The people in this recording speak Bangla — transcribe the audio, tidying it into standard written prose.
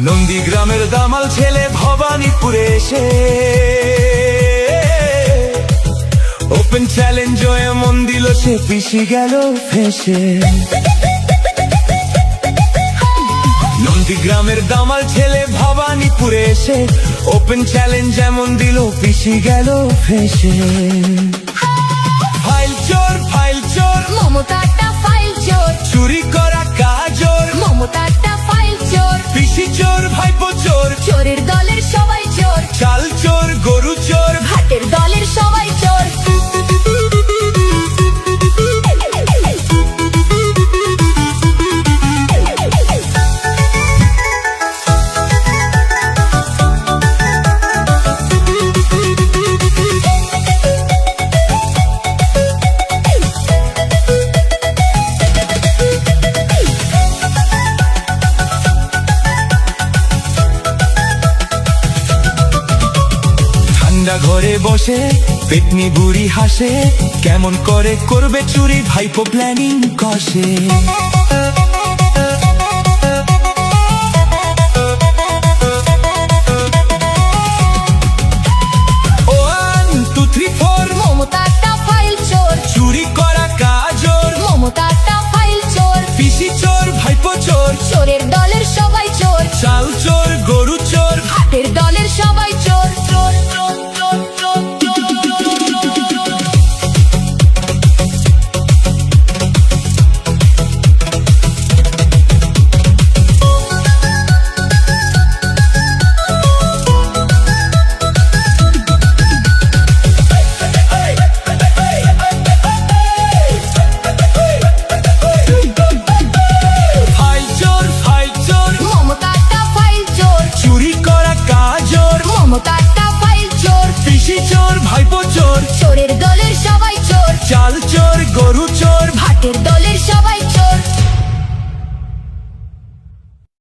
নন্দীগ্রামের দামাল ছেলে ভবানীপুরে এসে ওপেন চ্যালেঞ্জ এমন দিল সে পিছি গেল ফেসে। নন্দীগ্রামের দামাল ছেলে ভবানীপুরে এসে ওপেন চ্যালেঞ্জ এমন দিল পিছি গেল ফেসে। ফাইল চোর মমতাটা ফাইল চোর, চুরি করা কাজর মমতাটা ফাইল চোর, পিসি চোর ভাইপো চোর, চোরের দলের সবাই চোর, চাল চোর গরু চোর, ভাটের দলের সবাই চোর। ঠান্ডা ঘরে বসে পেটনি বুড়ি হাসে, কেমন করে করবে চুরি ভাইপো প্ল্যানিং কষে। 1 2 3 4 মমতাটা ফাইল চোর, চুরি করা কাজর, মমতাটা ফাইল চোর, পিসি চোর ভাইপো চোর, চোরের দলের সবাই চোর, চাল চোর গরু চোর, ভাটের দলের সবাই চোর। মমতাটা ফাইল চোর, চুরি করা কাজর, মমতাটা ফাইল চোর, পিসি চোর ভাইপো চোর, চোরের দলের সবাই চোর, চাল চোর গরু চোর, ভাটের দলের সবাই